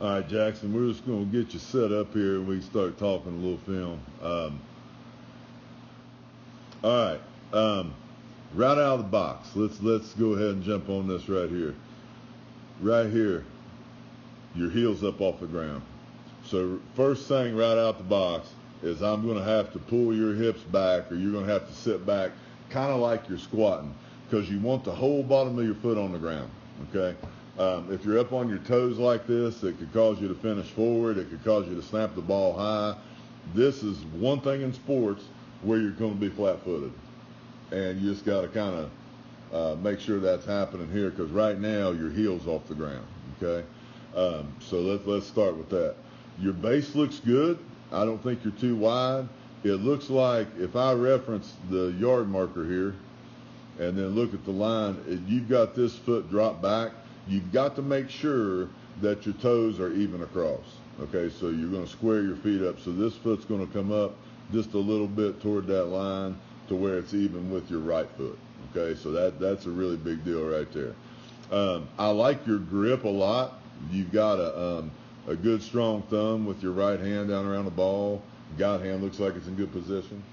All right, Jackson, we're just going to get you set up here and we can start talking a little film. All right. Right out of the box, let's go ahead and jump on this right here. Right here, your heels up off the ground. So first thing right out the box is I'm going to have to pull your hips back, or you're going to have to sit back kind of like you're squatting, because you want the whole bottom of your foot on the ground, okay? If you're up on your toes like this, it could cause you to finish forward. It could cause you to snap the ball high. This is one thing in sports where you're going to be flat-footed. And you just got to kind of make sure that's happening here, because right now your heel's off the ground, okay? So let's start with that. Your base looks good. I don't think you're too wide. It looks like, if I reference the yard marker here and then look at the line, you've got this foot drop back. You've got to make sure that your toes are even across, okay? So you're going to square your feet up. So this foot's going to come up just a little bit toward that line to where it's even with your right foot, okay? So that's a really big deal right there. I like your grip a lot. You've got a good strong thumb with your right hand down around the ball. God hand looks like it's in good position.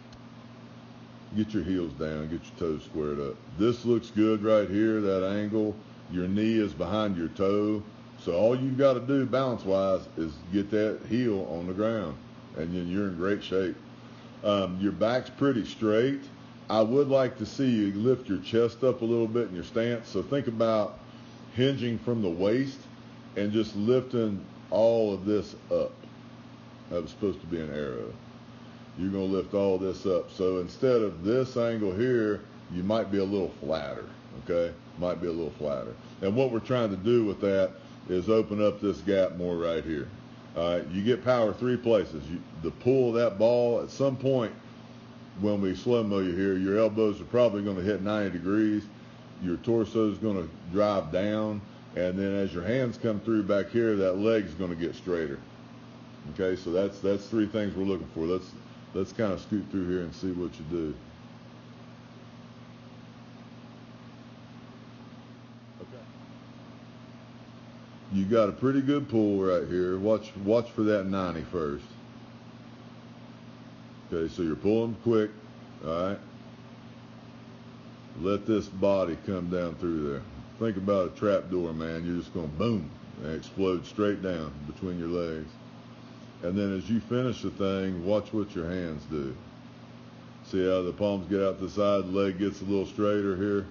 Get your heels down, get your toes squared up. This looks good right here, that angle. Your knee is behind your toe. So all you've got to do balance-wise is get that heel on the ground, and then you're in great shape. Your back's pretty straight. I would like to see you lift your chest up a little bit in your stance. So think about hinging from the waist and just lifting all of this up. That was supposed to be an arrow. You're going to lift all this up. So instead of this angle here, you might be a little flatter, okay? Might be a little flatter. And what we're trying to do with that is open up this gap more right here. All right, you get power three places. The pull of that ball, at some point when we slow-mo you here, your elbows are probably going to hit 90 degrees. Your torso is going to drive down. And then as your hands come through back here, that leg is going to get straighter. Okay, so that's three things we're looking for. Let's kind of scoot through here and see what you do. Okay. You got a pretty good pull right here. Watch for that 90 first. Okay, so you're pulling quick. All right. Let this body come down through there. Think about a trap door, man. You're just going to boom and explode straight down between your legs. And then as you finish the thing, watch what your hands do. See how the palms get out the side, the leg gets a little straighter here,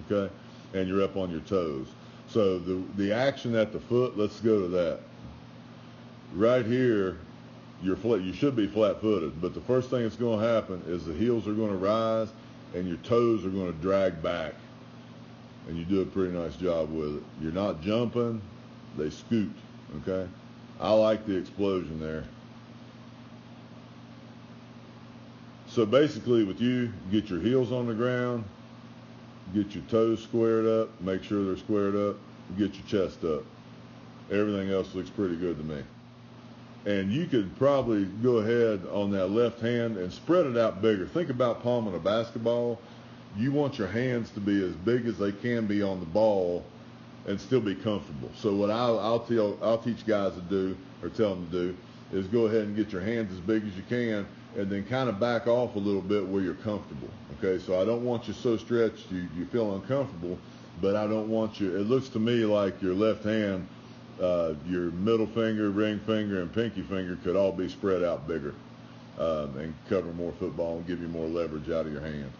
okay? And you're up on your toes. So the action at the foot, let's go to that. Right here, you should be flat-footed, but the first thing that's going to happen is the heels are going to rise and your toes are going to drag back. And you do a pretty nice job with it. You're not jumping, they scoot, okay? I like the explosion there. So basically with you, get your heels on the ground, get your toes squared up, make sure they're squared up, get your chest up. Everything else looks pretty good to me. And you could probably go ahead on that left hand and spread it out bigger. Think about palming a basketball. You want your hands to be as big as they can be on the ball and still be comfortable. So what I'll teach guys to do, or tell them to do, is go ahead and get your hands as big as you can and then kind of back off a little bit where you're comfortable. Okay, so I don't want you so stretched you feel uncomfortable, but I don't want you, it looks to me like your left hand, your middle finger, ring finger, and pinky finger could all be spread out bigger and cover more football and give you more leverage out of your hand.